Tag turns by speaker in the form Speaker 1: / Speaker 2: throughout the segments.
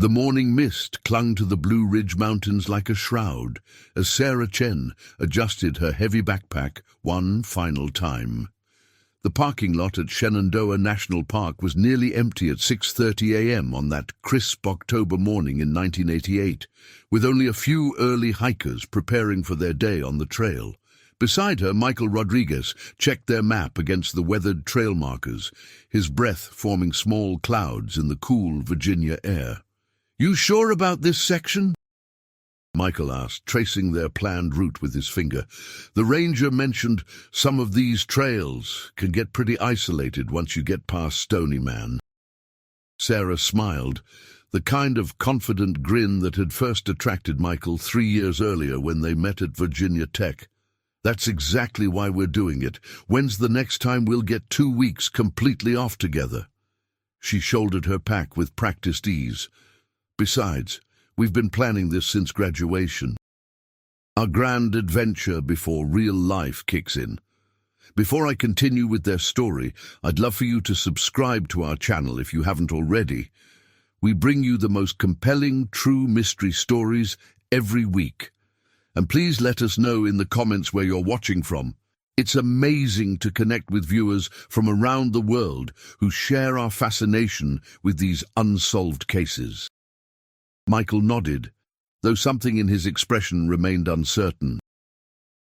Speaker 1: The morning mist clung to the Blue Ridge Mountains like a shroud as Sarah Chen adjusted her heavy backpack one final time. The parking lot at Shenandoah National Park was nearly empty at 6:30 a.m. on that crisp October morning in 1988, with only a few early hikers preparing for their day on the trail. Beside her, Michael Rodriguez checked their map against the weathered trail markers, his breath forming small clouds in the cool Virginia air. "You sure about this section?" Michael asked, tracing their planned route with his finger. The ranger mentioned some of these trails can get pretty isolated once you get past Stony Man. Sarah smiled, the kind of confident grin that had first attracted Michael 3 years earlier when they met at Virginia Tech. "That's exactly why we're doing it. When's the next time we'll get 2 weeks completely off together?" She shouldered her pack with practiced ease. "Besides, we've been planning this since graduation. Our grand adventure before real life kicks in." Before I continue with their story, I'd love for you to subscribe to our channel if you haven't already. We bring you the most compelling true mystery stories every week. And please let us know in the comments where you're watching from. It's amazing to connect with viewers from around the world who share our fascination with these unsolved cases. Michael nodded, though something in his expression remained uncertain.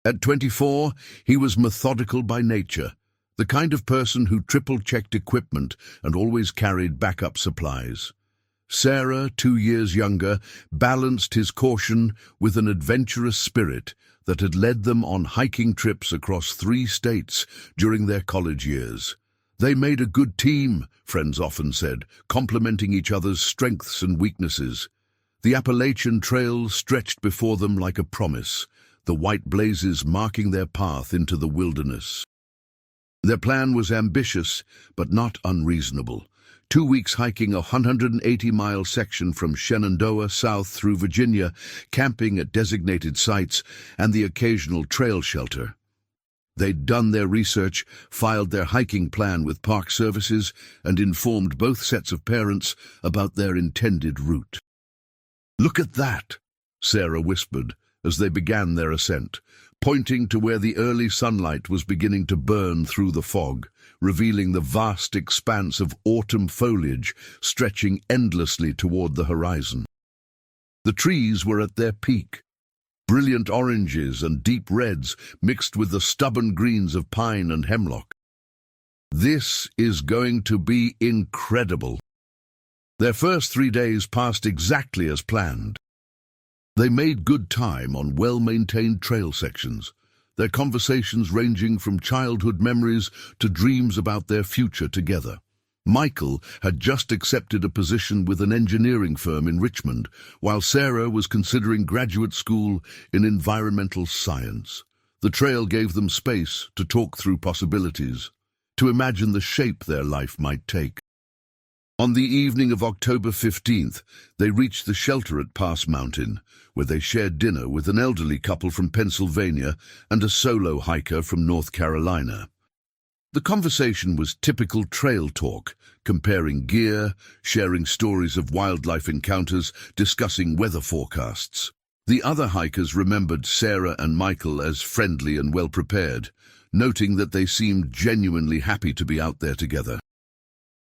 Speaker 1: At 24, he was methodical by nature, the kind of person who triple-checked equipment and always carried backup supplies. Sarah, 2 years younger, balanced his caution with an adventurous spirit that had led them on hiking trips across 3 states during their college years. They made a good team, friends often said, complementing each other's strengths and weaknesses. The Appalachian Trail stretched before them like a promise, the white blazes marking their path into the wilderness. Their plan was ambitious, but not unreasonable. 2 weeks hiking a 180-mile section from Shenandoah south through Virginia, camping at designated sites, and the occasional trail shelter. They'd done their research, filed their hiking plan with park services, and informed both sets of parents about their intended route. "Look at that," Sarah whispered as they began their ascent, pointing to where the early sunlight was beginning to burn through the fog, revealing the vast expanse of autumn foliage stretching endlessly toward the horizon. The trees were at their peak, brilliant oranges and deep reds mixed with the stubborn greens of pine and hemlock. "This is going to be incredible." Their first 3 days passed exactly as planned. They made good time on well-maintained trail sections, their conversations ranging from childhood memories to dreams about their future together. Michael had just accepted a position with an engineering firm in Richmond, while Sarah was considering graduate school in environmental science. The trail gave them space to talk through possibilities, to imagine the shape their life might take. On the evening of October 15th, they reached the shelter at Pass Mountain, where they shared dinner with an elderly couple from Pennsylvania and a solo hiker from North Carolina. The conversation was typical trail talk, comparing gear, sharing stories of wildlife encounters, discussing weather forecasts. The other hikers remembered Sarah and Michael as friendly and well-prepared, noting that they seemed genuinely happy to be out there together.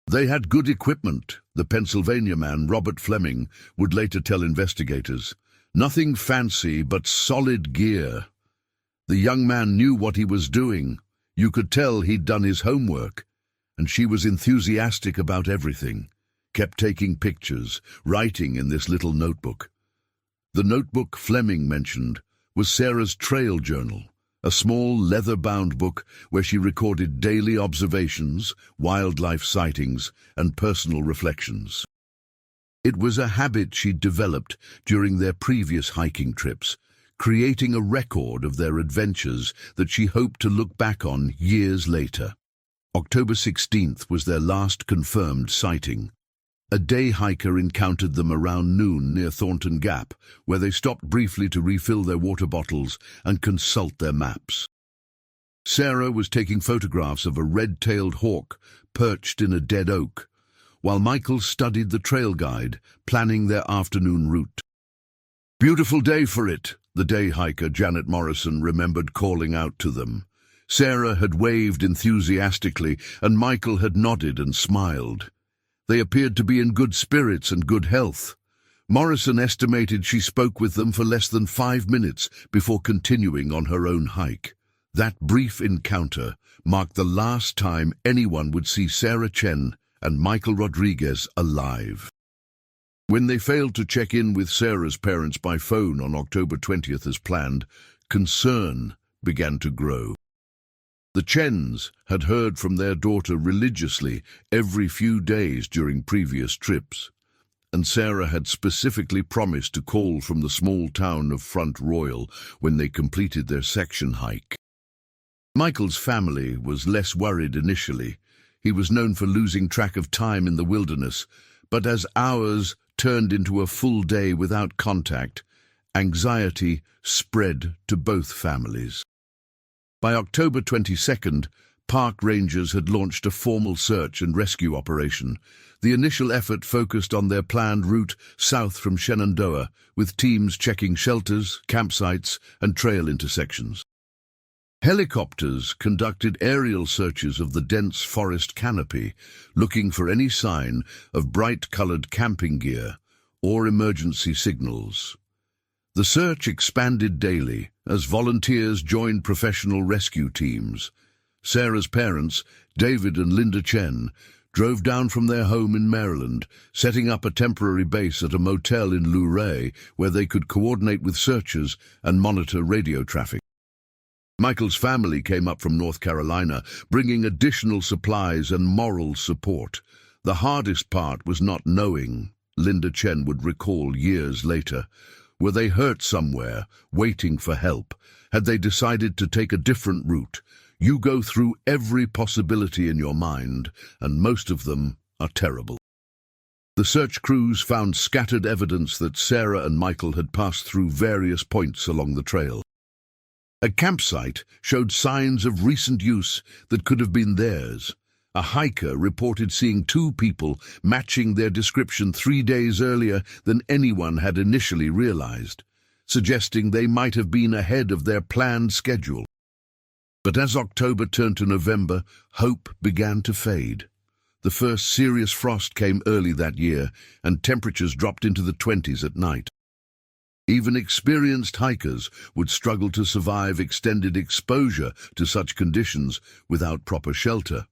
Speaker 1: They had good equipment, the Pennsylvania man, Robert Fleming, would later tell investigators. Nothing fancy, but solid gear. The young man knew what he was doing. You could tell he'd done his homework. And she was enthusiastic about everything, kept taking pictures, writing in this little notebook. The notebook Fleming mentioned was Sarah's trail journal, a small leather-bound book where she recorded daily observations, wildlife sightings, and personal reflections. It was a habit she'd developed during their previous hiking trips, creating a record of their adventures that she hoped to look back on years later. October 16th was their last confirmed sighting. A day hiker encountered them around noon near Thornton Gap, where they stopped briefly to refill their water bottles and consult their maps. Sarah was taking photographs of a red-tailed hawk perched in a dead oak, while Michael studied the trail guide, planning their afternoon route. "Beautiful day for it," the day hiker Janet Morrison remembered calling out to them. Sarah had waved enthusiastically, and Michael had nodded and smiled. They appeared to be in good spirits and good health. Morrison estimated she spoke with them for less than 5 minutes before continuing on her own hike. That brief encounter marked the last time anyone would see Sarah Chen and Michael Rodriguez alive. When they failed to check in with Sarah's parents by phone on October 20th as planned, concern began to grow. The Chens had heard from their daughter religiously every few days during previous trips, and Sarah had specifically promised to call from the small town of Front Royal when they completed their section hike. Michael's family was less worried initially. He was known for losing track of time in the wilderness, but as hours turned into a full day without contact, anxiety spread to both families. By October 22nd, park rangers had launched a formal search and rescue operation. The initial effort focused on their planned route south from Shenandoah, with teams checking shelters, campsites, and trail intersections. Helicopters conducted aerial searches of the dense forest canopy, looking for any sign of bright-colored camping gear or emergency signals. The search expanded daily as volunteers joined professional rescue teams. Sarah's parents, David and Linda Chen, drove down from their home in Maryland, setting up a temporary base at a motel in Luray where they could coordinate with searchers and monitor radio traffic. Michael's family came up from North Carolina, bringing additional supplies and moral support. The hardest part was not knowing, Linda Chen would recall years later. Were they hurt somewhere, waiting for help? Had they decided to take a different route? You go through every possibility in your mind, and most of them are terrible. The search crews found scattered evidence that Sarah and Michael had passed through various points along the trail. A campsite showed signs of recent use that could have been theirs. A hiker reported seeing 2 people matching their description 3 days earlier than anyone had initially realized, suggesting they might have been ahead of their planned schedule. But as October turned to November, hope began to fade. The first serious frost came early that year, and temperatures dropped into the 20s at night. Even experienced hikers would struggle to survive extended exposure to such conditions without proper shelter.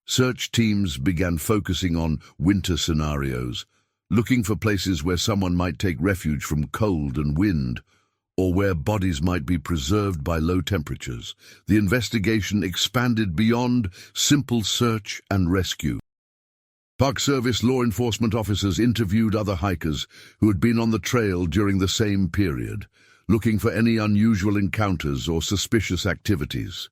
Speaker 1: Search teams began focusing on winter scenarios, looking for places where someone might take refuge from cold and wind, or where bodies might be preserved by low temperatures. The investigation expanded beyond simple search and rescue. Park Service law enforcement officers interviewed other hikers who had been on the trail during the same period, looking for any unusual encounters or suspicious activities.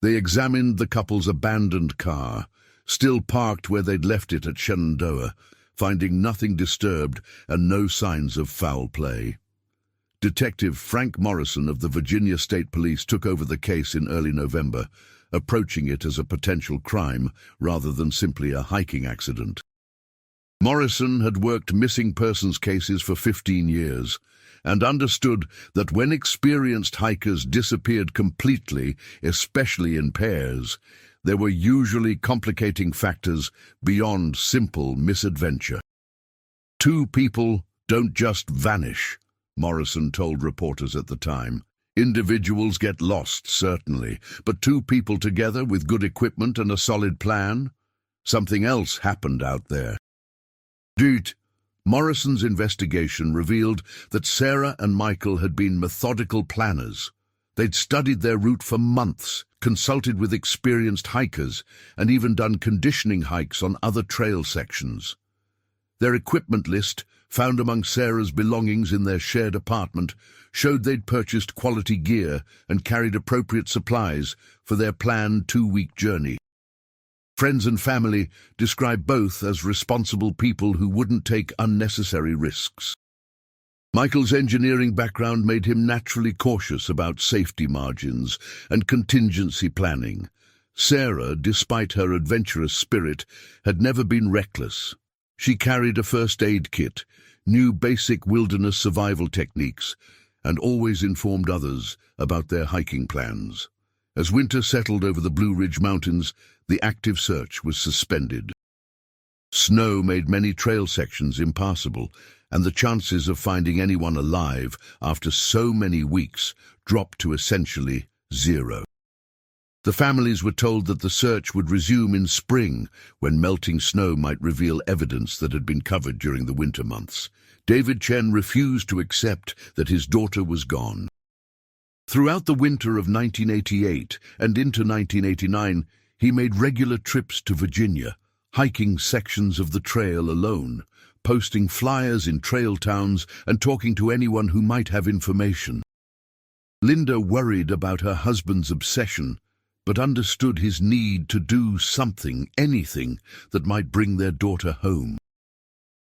Speaker 1: They examined the couple's abandoned car, still parked where they'd left it at Shenandoah, finding nothing disturbed and no signs of foul play. Detective Frank Morrison of the Virginia State Police took over the case in early November, approaching it as a potential crime rather than simply a hiking accident. Morrison had worked missing persons cases for 15 years and understood that when experienced hikers disappeared completely, especially in pairs, there were usually complicating factors beyond simple misadventure. 2 people don't just vanish, Morrison told reporters at the time. Individuals get lost, certainly, but 2 people together with good equipment and a solid plan? Something else happened out there. Dude, Morrison's investigation revealed that Sarah and Michael had been methodical planners. They'd studied their route for months, consulted with experienced hikers, and even done conditioning hikes on other trail sections. Their equipment list, found among Sarah's belongings in their shared apartment, showed they'd purchased quality gear and carried appropriate supplies for their planned 2-week journey. Friends and family described both as responsible people who wouldn't take unnecessary risks. Michael's engineering background made him naturally cautious about safety margins and contingency planning. Sarah, despite her adventurous spirit, had never been reckless. She carried a first aid kit, knew basic wilderness survival techniques, and always informed others about their hiking plans. As winter settled over the Blue Ridge Mountains, the active search was suspended. Snow made many trail sections impassable, and the chances of finding anyone alive after so many weeks dropped to essentially zero. The families were told that the search would resume in spring, when melting snow might reveal evidence that had been covered during the winter months. David Chen refused to accept that his daughter was gone. Throughout the winter of 1988 and into 1989, he made regular trips to Virginia, hiking sections of the trail alone, posting flyers in trail towns and talking to anyone who might have information. Linda worried about her husband's obsession, but understood his need to do something, anything, that might bring their daughter home.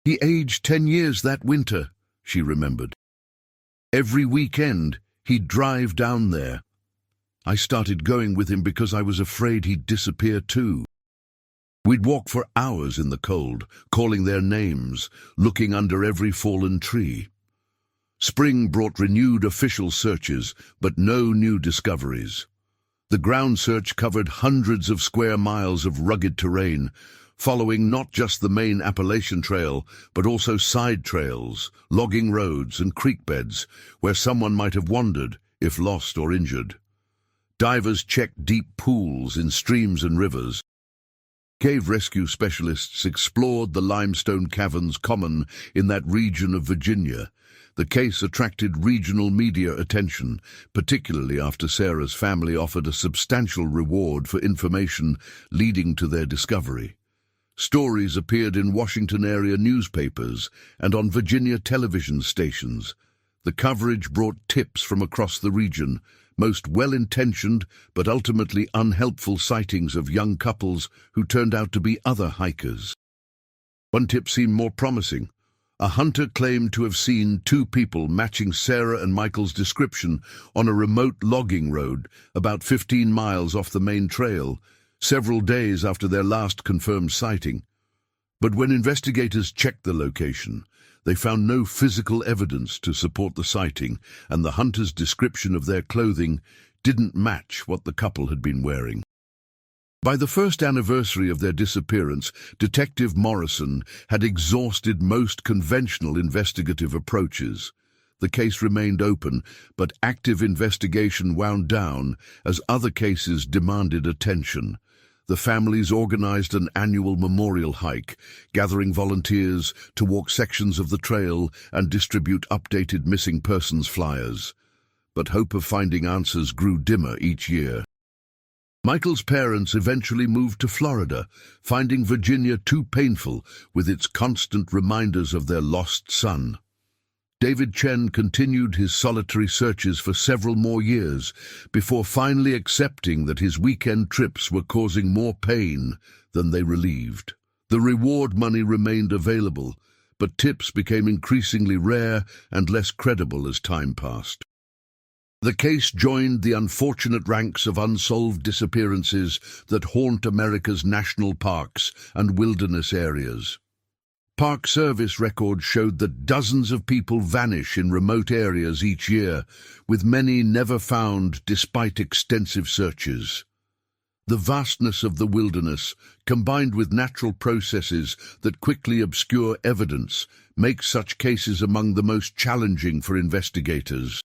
Speaker 1: He aged 10 years that winter, she remembered. Every weekend, he'd drive down there. I started going with him because I was afraid he'd disappear too. We'd walk for hours in the cold, calling their names, looking under every fallen tree. Spring brought renewed official searches, but no new discoveries. The ground search covered hundreds of square miles of rugged terrain, following not just the main Appalachian Trail, but also side trails, logging roads and creek beds, where someone might have wandered, if lost or injured. Divers checked deep pools in streams and rivers. Cave rescue specialists explored the limestone caverns common in that region of Virginia. The case attracted regional media attention, particularly after Sarah's family offered a substantial reward for information leading to their discovery. Stories appeared in Washington area newspapers and on Virginia television stations. The coverage brought tips from across the region, most well-intentioned but ultimately unhelpful sightings of young couples who turned out to be other hikers. One tip seemed more promising. A hunter claimed to have seen two people matching Sarah and Michael's description on a remote logging road about 15 miles off the main trail, several days after their last confirmed sighting. But when investigators checked the location, they found no physical evidence to support the sighting, and the hunter's description of their clothing didn't match what the couple had been wearing. By the first anniversary of their disappearance, Detective Morrison had exhausted most conventional investigative approaches. The case remained open, but active investigation wound down as other cases demanded attention. The families organized an annual memorial hike, gathering volunteers to walk sections of the trail and distribute updated missing persons flyers. But hope of finding answers grew dimmer each year. Michael's parents eventually moved to Florida, finding Virginia too painful with its constant reminders of their lost son. David Chen continued his solitary searches for several more years before finally accepting that his weekend trips were causing more pain than they relieved. The reward money remained available, but tips became increasingly rare and less credible as time passed. The case joined the unfortunate ranks of unsolved disappearances that haunt America's national parks and wilderness areas. Park Service records showed that dozens of people vanish in remote areas each year, with many never found despite extensive searches. The vastness of the wilderness, combined with natural processes that quickly obscure evidence, makes such cases among the most challenging for investigators.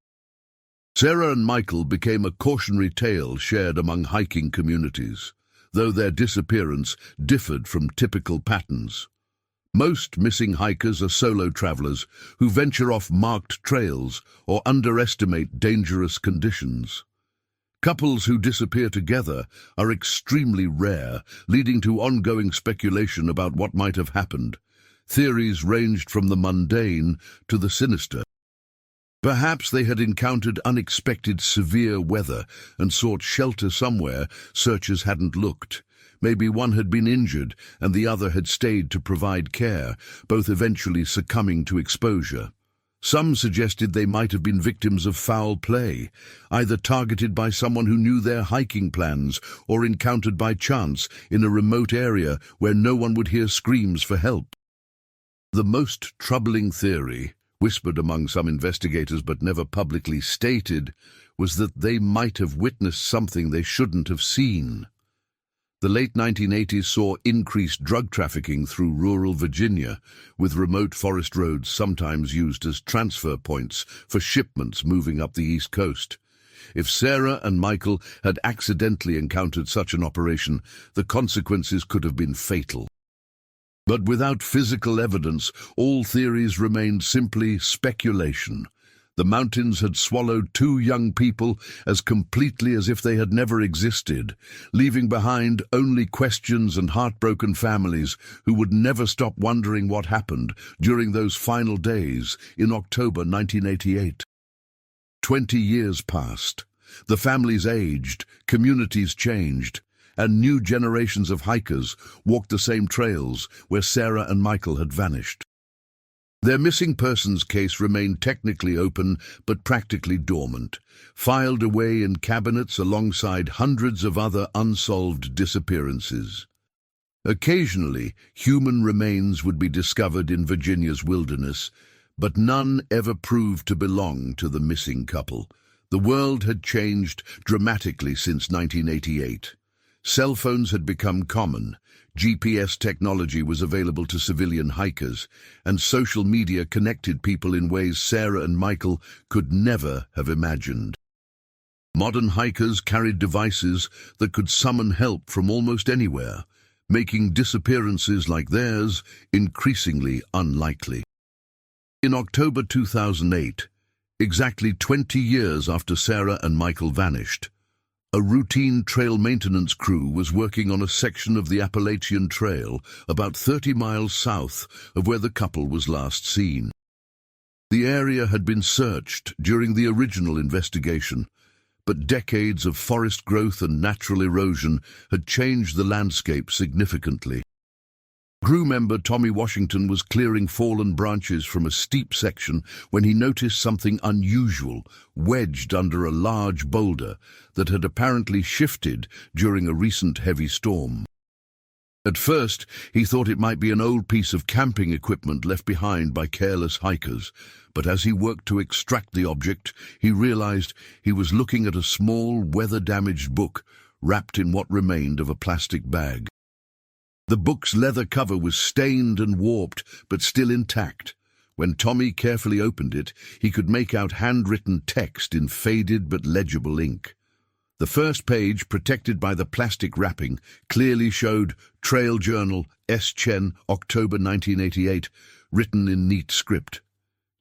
Speaker 1: Sarah and Michael became a cautionary tale shared among hiking communities, though their disappearance differed from typical patterns. Most missing hikers are solo travelers who venture off marked trails or underestimate dangerous conditions. Couples who disappear together are extremely rare, leading to ongoing speculation about what might have happened. Theories ranged from the mundane to the sinister. Perhaps they had encountered unexpected severe weather and sought shelter somewhere searchers hadn't looked. Maybe one had been injured and the other had stayed to provide care, both eventually succumbing to exposure. Some suggested they might have been victims of foul play, either targeted by someone who knew their hiking plans or encountered by chance in a remote area where no one would hear screams for help. The most troubling theory, whispered among some investigators but never publicly stated, was that they might have witnessed something they shouldn't have seen. The late 1980s saw increased drug trafficking through rural Virginia, with remote forest roads sometimes used as transfer points for shipments moving up the East Coast. If Sarah and Michael had accidentally encountered such an operation, the consequences could have been fatal. But without physical evidence, all theories remained simply speculation. The mountains had swallowed two young people as completely as if they had never existed, leaving behind only questions and heartbroken families who would never stop wondering what happened during those final days in October 1988. 20 years passed. The families aged, communities changed, and new generations of hikers walked the same trails where Sarah and Michael had vanished. Their missing persons case remained technically open but practically dormant, filed away in cabinets alongside hundreds of other unsolved disappearances. Occasionally, human remains would be discovered in Virginia's wilderness, but none ever proved to belong to the missing couple. The world had changed dramatically since 1988. Cell phones had become common, GPS technology was available to civilian hikers, and social media connected people in ways Sarah and Michael could never have imagined. Modern hikers carried devices that could summon help from almost anywhere, making disappearances like theirs increasingly unlikely. In October 2008, exactly 20 years after Sarah and Michael vanished, a routine trail maintenance crew was working on a section of the Appalachian Trail about 30 miles south of where the couple was last seen. The area had been searched during the original investigation, but decades of forest growth and natural erosion had changed the landscape significantly. Crew member Tommy Washington was clearing fallen branches from a steep section when he noticed something unusual wedged under a large boulder that had apparently shifted during a recent heavy storm. At first, he thought it might be an old piece of camping equipment left behind by careless hikers, but as he worked to extract the object, he realized he was looking at a small, weather-damaged book wrapped in what remained of a plastic bag. The book's leather cover was stained and warped, but still intact. When Tommy carefully opened it, he could make out handwritten text in faded but legible ink. The first page, protected by the plastic wrapping, clearly showed Trail Journal, S. Chen, October 1988, written in neat script.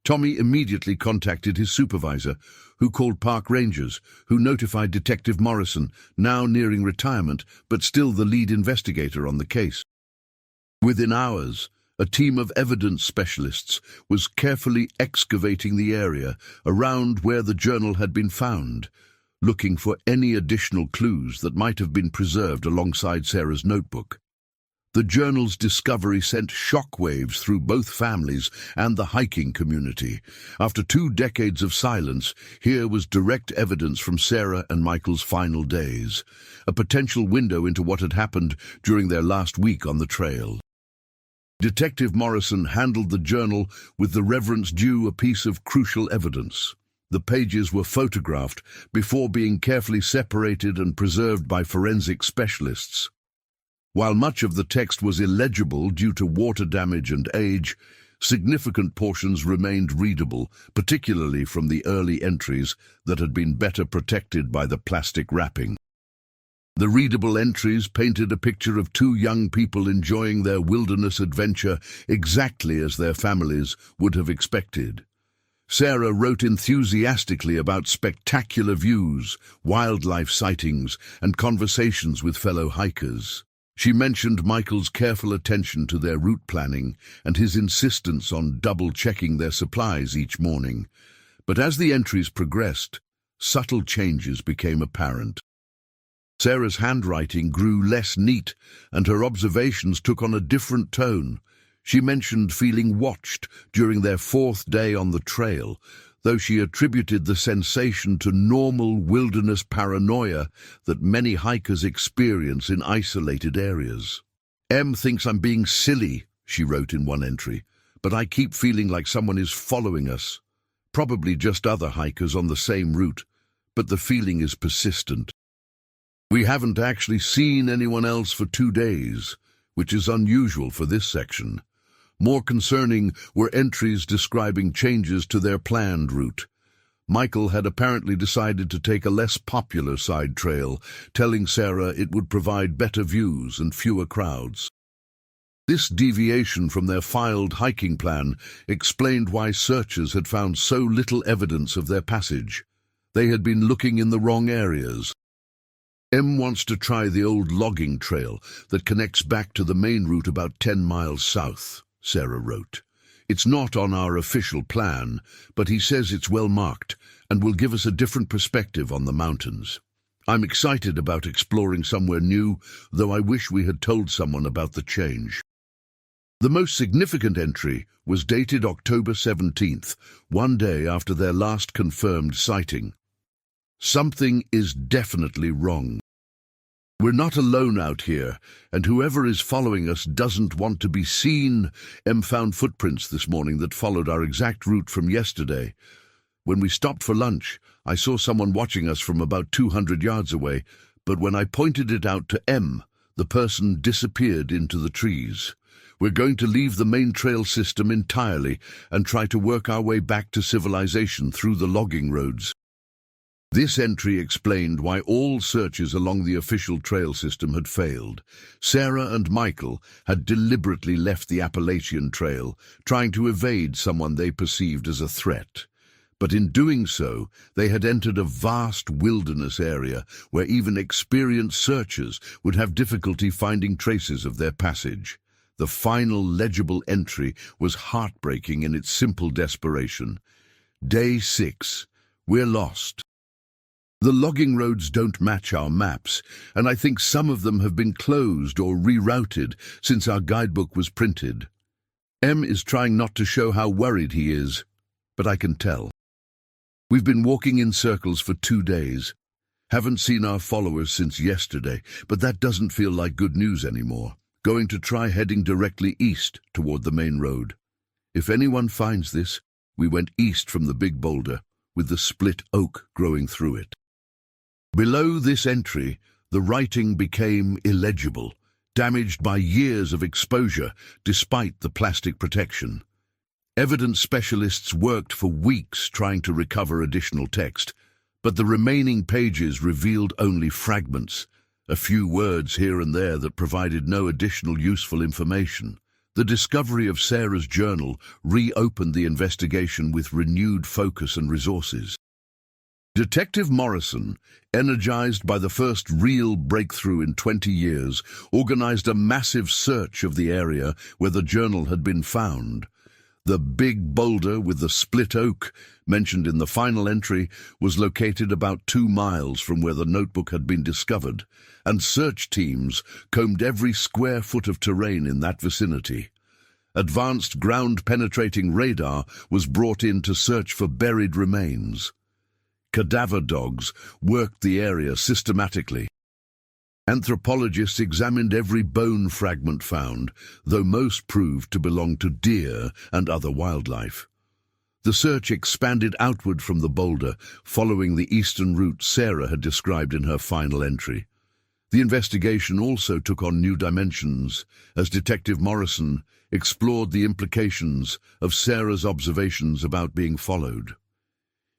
Speaker 1: Tommy immediately contacted his supervisor, who called park rangers, who notified Detective Morrison, now nearing retirement, but still the lead investigator on the case. Within hours, a team of evidence specialists was carefully excavating the area around where the journal had been found, looking for any additional clues that might have been preserved alongside Sarah's notebook. The journal's discovery sent shockwaves through both families and the hiking community. After 2 decades of silence, here was direct evidence from Sarah and Michael's final days, a potential window into what had happened during their last week on the trail. Detective Morrison handled the journal with the reverence due a piece of crucial evidence. The pages were photographed before being carefully separated and preserved by forensic specialists. While much of the text was illegible due to water damage and age, significant portions remained readable, particularly from the early entries that had been better protected by the plastic wrapping. The readable entries painted a picture of 2 young people enjoying their wilderness adventure exactly as their families would have expected. Sarah wrote enthusiastically about spectacular views, wildlife sightings, and conversations with fellow hikers. She mentioned Michael's careful attention to their route planning and his insistence on double-checking their supplies each morning. But as the entries progressed, subtle changes became apparent. Sarah's handwriting grew less neat, and her observations took on a different tone. She mentioned feeling watched during their 4th day on the trail, though she attributed the sensation to normal wilderness paranoia that many hikers experience in isolated areas. "M thinks I'm being silly," she wrote in one entry, "but I keep feeling like someone is following us. Probably just other hikers on the same route, but the feeling is persistent. We haven't actually seen anyone else for 2 days, which is unusual for this section." More concerning were entries describing changes to their planned route. Michael had apparently decided to take a less popular side trail, telling Sarah it would provide better views and fewer crowds. This deviation from their filed hiking plan explained why searchers had found so little evidence of their passage. They had been looking in the wrong areas. M wants to try the old logging trail that connects back to the main route about 10 miles south, Sarah wrote. "It's not on our official plan, but he says it's well marked and will give us a different perspective on the mountains. I'm excited about exploring somewhere new, though I wish we had told someone about the change." The most significant entry was dated October 17th, 1 day after their last confirmed sighting. "Something is definitely wrong. We're not alone out here, and whoever is following us doesn't want to be seen. M found footprints this morning that followed our exact route from yesterday. When we stopped for lunch, I saw someone watching us from about 200 yards away, but when I pointed it out to M, the person disappeared into the trees. We're going to leave the main trail system entirely and try to work our way back to civilization through the logging roads." This entry explained why all searches along the official trail system had failed. Sarah and Michael had deliberately left the Appalachian Trail, trying to evade someone they perceived as a threat. But in doing so, they had entered a vast wilderness area where even experienced searchers would have difficulty finding traces of their passage. The final legible entry was heartbreaking in its simple desperation. Day 6. We're lost. The logging roads don't match our maps, and I think some of them have been closed or rerouted since our guidebook was printed. M is trying not to show how worried he is, but I can tell. We've been walking in circles for 2 days. Haven't seen our followers since yesterday, but that doesn't feel like good news anymore. Going to try heading directly east toward the main road. If anyone finds this, we went east from the big boulder, with the split oak growing through it. Below this entry, the writing became illegible, damaged by years of exposure despite the plastic protection. Evidence specialists worked for weeks trying to recover additional text, but the remaining pages revealed only fragments, a few words here and there that provided no additional useful information. The discovery of Sarah's journal reopened the investigation with renewed focus and resources. Detective Morrison, energized by the first real breakthrough in 20 years, organized a massive search of the area where the journal had been found. The big boulder with the split oak, mentioned in the final entry, was located about 2 miles from where the notebook had been discovered, and search teams combed every square foot of terrain in that vicinity. Advanced ground-penetrating radar was brought in to search for buried remains. Cadaver dogs worked the area systematically. Anthropologists examined every bone fragment found, though most proved to belong to deer and other wildlife. The search expanded outward from the boulder, following the eastern route Sarah had described in her final entry. The investigation also took on new dimensions, as Detective Morrison explored the implications of Sarah's observations about being followed.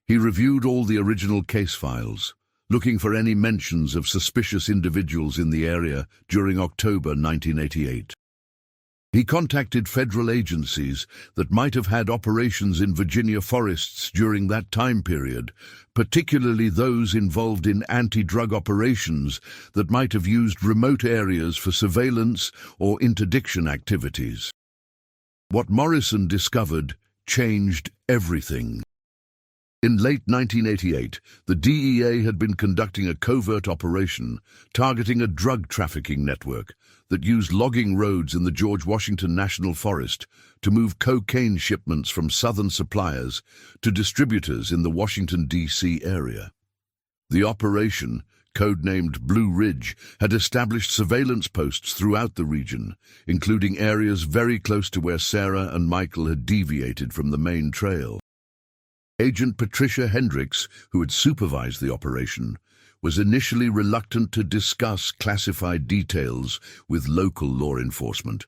Speaker 1: He reviewed all the original case files, looking for any mentions of suspicious individuals in the area during October 1988. He contacted federal agencies that might have had operations in Virginia forests during that time period, particularly those involved in anti-drug operations that might have used remote areas for surveillance or interdiction activities. What Morrison discovered changed everything. In late 1988, the DEA had been conducting a covert operation targeting a drug trafficking network that used logging roads in the George Washington National Forest to move cocaine shipments from southern suppliers to distributors in the Washington, D.C. area. The operation, codenamed Blue Ridge, had established surveillance posts throughout the region, including areas very close to where Sarah and Michael had deviated from the main trail. Agent Patricia Hendricks, who had supervised the operation, was initially reluctant to discuss classified details with local law enforcement.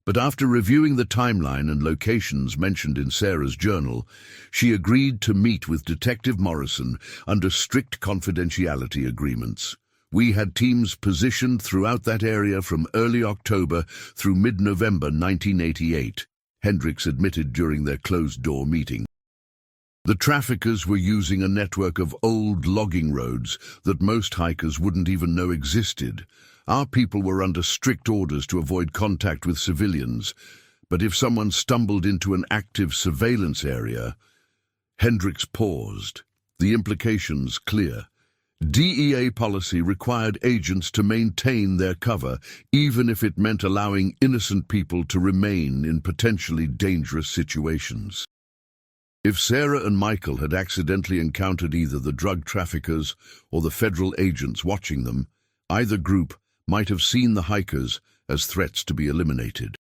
Speaker 1: But after reviewing the timeline and locations mentioned in Sarah's journal, she agreed to meet with Detective Morrison under strict confidentiality agreements. We had teams positioned throughout that area from early October through mid-November 1988, Hendricks admitted during their closed-door meeting. The traffickers were using a network of old logging roads that most hikers wouldn't even know existed. Our people were under strict orders to avoid contact with civilians, but if someone stumbled into an active surveillance area... Hendricks paused, the implications clear. DEA policy required agents to maintain their cover, even if it meant allowing innocent people to remain in potentially dangerous situations. If Sarah and Michael had accidentally encountered either the drug traffickers or the federal agents watching them, either group might have seen the hikers as threats to be eliminated.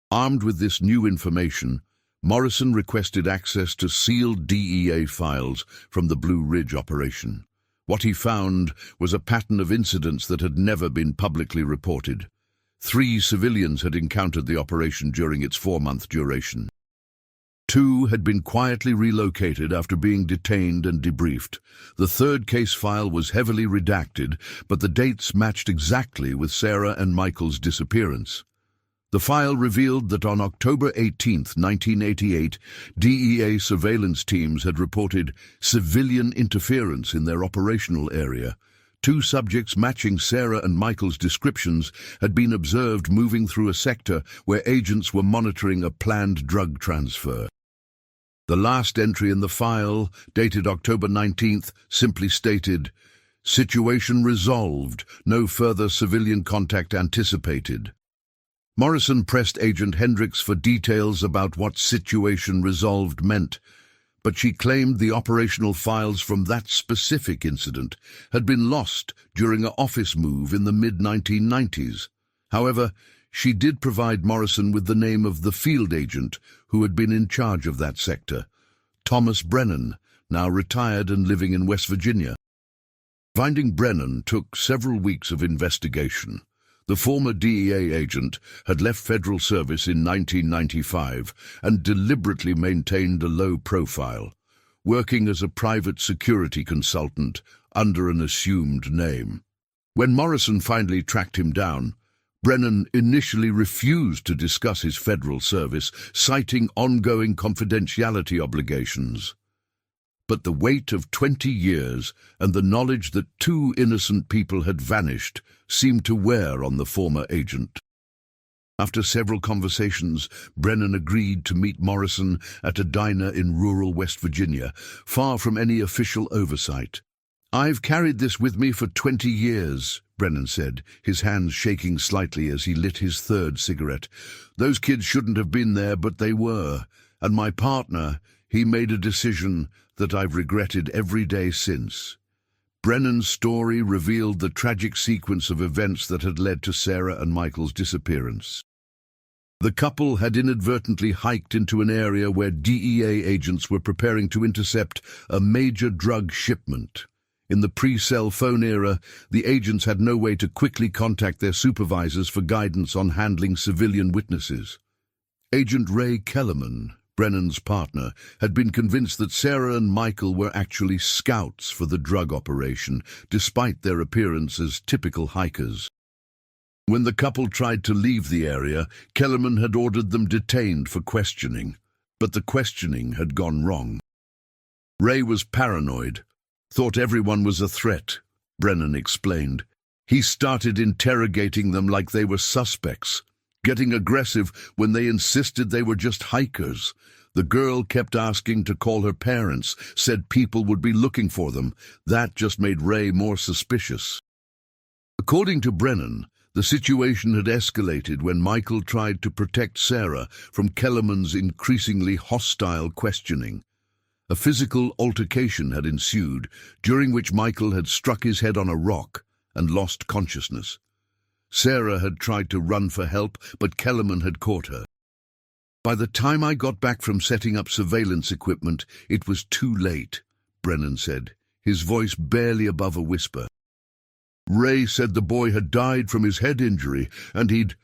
Speaker 1: Armed with this new information, Morrison requested access to sealed DEA files from the Blue Ridge operation. What he found was a pattern of incidents that had never been publicly reported. 3 civilians had encountered the operation during its 4-month duration. 2 had been quietly relocated after being detained and debriefed. The 3rd case file was heavily redacted, but the dates matched exactly with Sarah and Michael's disappearance. The file revealed that on October 18, 1988, DEA surveillance teams had reported civilian interference in their operational area. 2 subjects matching Sarah and Michael's descriptions had been observed moving through a sector where agents were monitoring a planned drug transfer. The last entry in the file, dated October 19th, simply stated, "Situation resolved, no further civilian contact anticipated." Morrison pressed Agent Hendricks for details about what situation resolved meant, but she claimed the operational files from that specific incident had been lost during an office move in the mid-1990s. However, she did provide Morrison with the name of the field agent who had been in charge of that sector, Thomas Brennan, now retired and living in West Virginia. Finding Brennan took several weeks of investigation. The former DEA agent had left federal service in 1995 and deliberately maintained a low profile, working as a private security consultant under an assumed name. When Morrison finally tracked him down, Brennan initially refused to discuss his federal service, citing ongoing confidentiality obligations. But the weight of 20 years and the knowledge that 2 innocent people had vanished seemed to wear on the former agent. After several conversations, Brennan agreed to meet Morrison at a diner in rural West Virginia, far from any official oversight. "I've carried this with me for 20 years, Brennan said, his hands shaking slightly as he lit his 3rd cigarette. "Those kids shouldn't have been there, but they were. And my partner, he made a decision that I've regretted every day since." Brennan's story revealed the tragic sequence of events that had led to Sarah and Michael's disappearance. The couple had inadvertently hiked into an area where DEA agents were preparing to intercept a major drug shipment. In the pre-cell phone era, the agents had no way to quickly contact their supervisors for guidance on handling civilian witnesses. Agent Ray Kellerman, Brennan's partner, had been convinced that Sarah and Michael were actually scouts for the drug operation, despite their appearance as typical hikers. When the couple tried to leave the area, Kellerman had ordered them detained for questioning, but the questioning had gone wrong. Ray was paranoid, thought everyone was a threat, Brennan explained. He started interrogating them like they were suspects, getting aggressive when they insisted they were just hikers. The girl kept asking to call her parents, said people would be looking for them. That just made Ray more suspicious. According to Brennan, the situation had escalated when Michael tried to protect Sarah from Kellerman's increasingly hostile questioning. A physical altercation had ensued, during which Michael had struck his head on a rock and lost consciousness. Sarah had tried to run for help, but Kellerman had caught her. By the time I got back from setting up surveillance equipment, it was too late, Brennan said, his voice barely above a whisper. Ray said the boy had died from his head injury, and he'd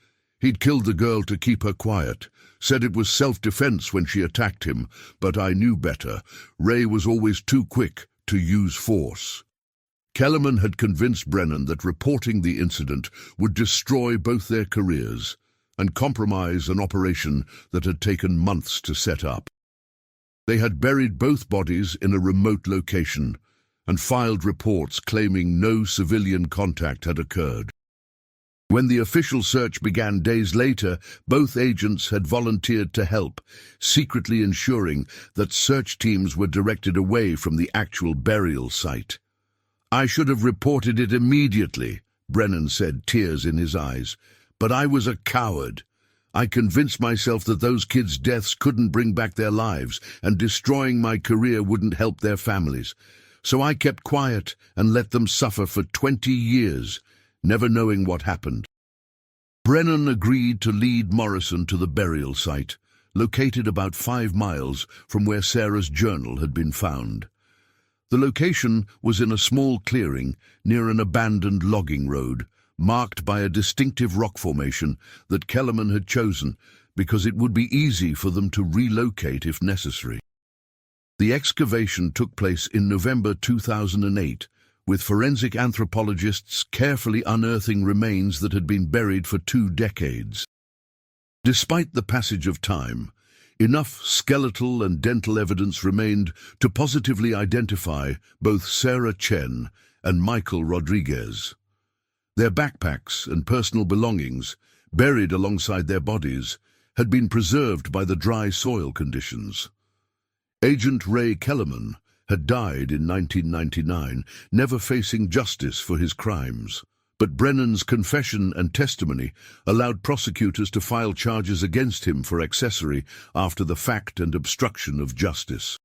Speaker 1: killed the girl to keep her quiet. Said it was self-defense when she attacked him, but I knew better. Ray was always too quick to use force. Kellerman had convinced Brennan that reporting the incident would destroy both their careers and compromise an operation that had taken months to set up. They had buried both bodies in a remote location and filed reports claiming no civilian contact had occurred. When the official search began days later, both agents had volunteered to help, secretly ensuring that search teams were directed away from the actual burial site. I should have reported it immediately, Brennan said, tears in his eyes. But I was a coward. I convinced myself that those kids' deaths couldn't bring back their lives, and destroying my career wouldn't help their families. So I kept quiet and let them suffer for 20 years, never knowing what happened. Brennan agreed to lead Morrison to the burial site, located about 5 miles from where Sarah's journal had been found. The location was in a small clearing near an abandoned logging road, marked by a distinctive rock formation that Kellerman had chosen because it would be easy for them to relocate if necessary. The excavation took place in November 2008, with forensic anthropologists carefully unearthing remains that had been buried for 2 decades. Despite the passage of time, enough skeletal and dental evidence remained to positively identify both Sarah Chen and Michael Rodriguez. Their backpacks and personal belongings, buried alongside their bodies, had been preserved by the dry soil conditions. Agent Ray Kellerman had died in 1999, never facing justice for his crimes. But Brennan's confession and testimony allowed prosecutors to file charges against him for accessory after the fact and obstruction of justice.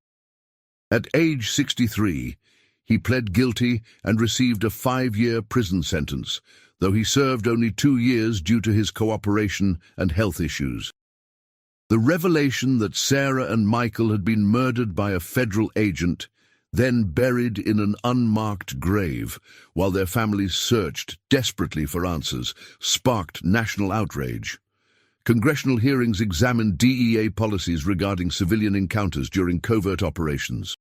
Speaker 1: At age 63, he pled guilty and received a 5-year prison sentence, though he served only 2 years due to his cooperation and health issues. The revelation that Sarah and Michael had been murdered by a federal agent, then buried in an unmarked grave while their families searched desperately for answers, sparked national outrage. Congressional hearings examined DEA policies regarding civilian encounters during covert operations.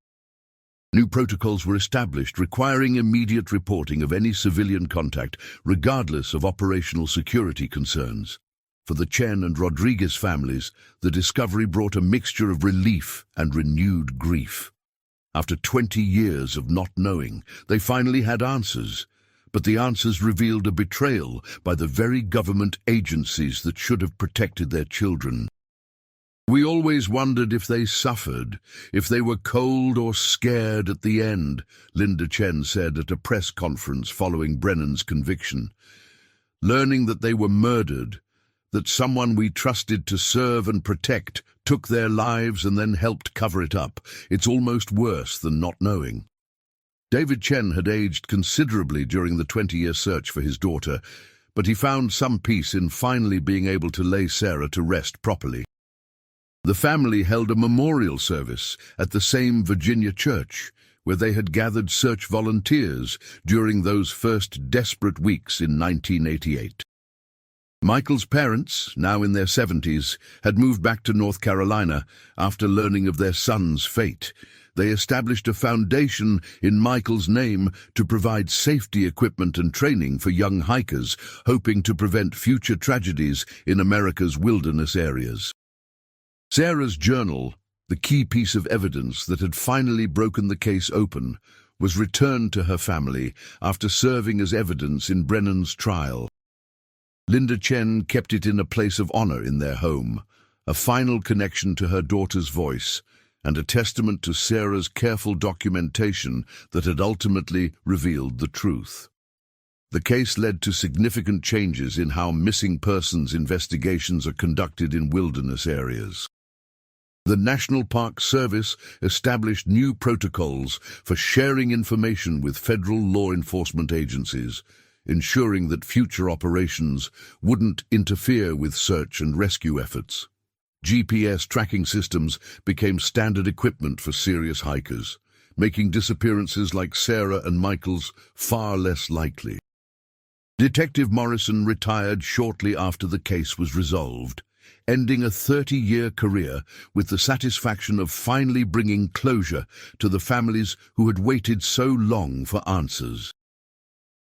Speaker 1: New protocols were established requiring immediate reporting of any civilian contact, regardless of operational security concerns. For the Chen and Rodriguez families, the discovery brought a mixture of relief and renewed grief. After 20 years of not knowing, they finally had answers, but the answers revealed a betrayal by the very government agencies that should have protected their children. We always wondered if they suffered, if they were cold or scared at the end, Linda Chen said at a press conference following Brennan's conviction. Learning that they were murdered, that someone we trusted to serve and protect took their lives and then helped cover it up. It's almost worse than not knowing. David Chen had aged considerably during the 20-year search for his daughter, but he found some peace in finally being able to lay Sarah to rest properly. The family held a memorial service at the same Virginia church, where they had gathered search volunteers during those first desperate weeks in 1988. Michael's parents, now in their 70s, had moved back to North Carolina after learning of their son's fate. They established a foundation in Michael's name to provide safety equipment and training for young hikers, hoping to prevent future tragedies in America's wilderness areas. Sarah's journal, the key piece of evidence that had finally broken the case open, was returned to her family after serving as evidence in Brennan's trial. Linda Chen kept it in a place of honor in their home, a final connection to her daughter's voice, and a testament to Sarah's careful documentation that had ultimately revealed the truth. The case led to significant changes in how missing persons investigations are conducted in wilderness areas. The National Park Service established new protocols for sharing information with federal law enforcement agencies, ensuring that future operations wouldn't interfere with search and rescue efforts. GPS tracking systems became standard equipment for serious hikers, making disappearances like Sarah and Michael's far less likely. Detective Morrison retired shortly after the case was resolved, ending a 30-year career with the satisfaction of finally bringing closure to the families who had waited so long for answers.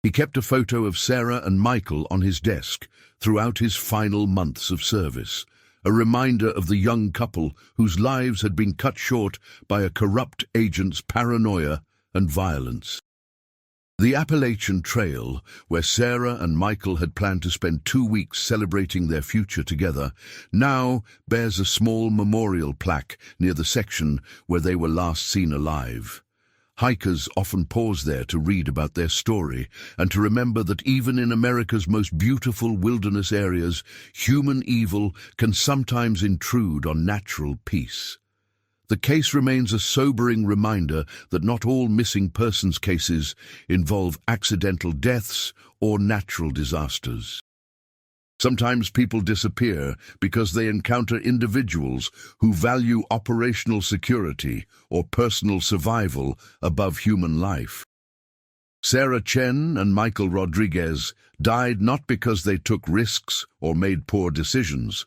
Speaker 1: He kept a photo of Sarah and Michael on his desk throughout his final months of service, a reminder of the young couple whose lives had been cut short by a corrupt agent's paranoia and violence. The Appalachian Trail, where Sarah and Michael had planned to spend 2 weeks celebrating their future together, now bears a small memorial plaque near the section where they were last seen alive. Hikers often pause there to read about their story and to remember that even in America's most beautiful wilderness areas, human evil can sometimes intrude on natural peace. The case remains a sobering reminder that not all missing persons cases involve accidental deaths or natural disasters. Sometimes people disappear because they encounter individuals who value operational security or personal survival above human life. Sarah Chen and Michael Rodriguez died not because they took risks or made poor decisions,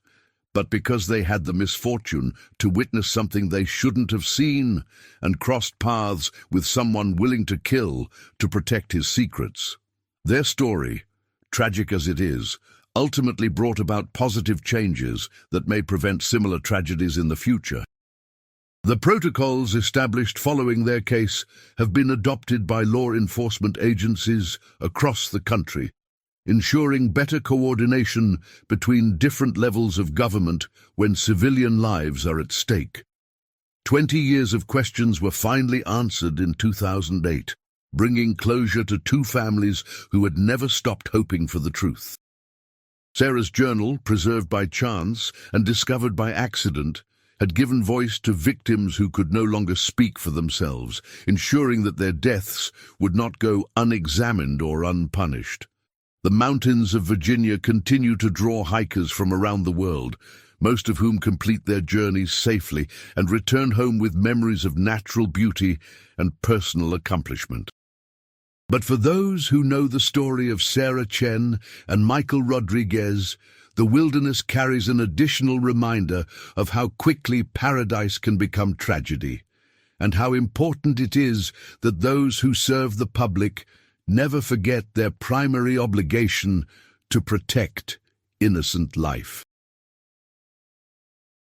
Speaker 1: but because they had the misfortune to witness something they shouldn't have seen and crossed paths with someone willing to kill to protect his secrets. Their story, tragic as it is, ultimately brought about positive changes that may prevent similar tragedies in the future. The protocols established following their case have been adopted by law enforcement agencies across the country, ensuring better coordination between different levels of government when civilian lives are at stake. 20 years of questions were finally answered in 2008, bringing closure to 2 families who had never stopped hoping for the truth. Sarah's journal, preserved by chance and discovered by accident, had given voice to victims who could no longer speak for themselves, ensuring that their deaths would not go unexamined or unpunished. The mountains of Virginia continue to draw hikers from around the world, most of whom complete their journeys safely and return home with memories of natural beauty and personal accomplishment. But for those who know the story of Sarah Chen and Michael Rodriguez, the wilderness carries an additional reminder of how quickly paradise can become tragedy, and how important it is that those who serve the public never forget their primary obligation to protect innocent life.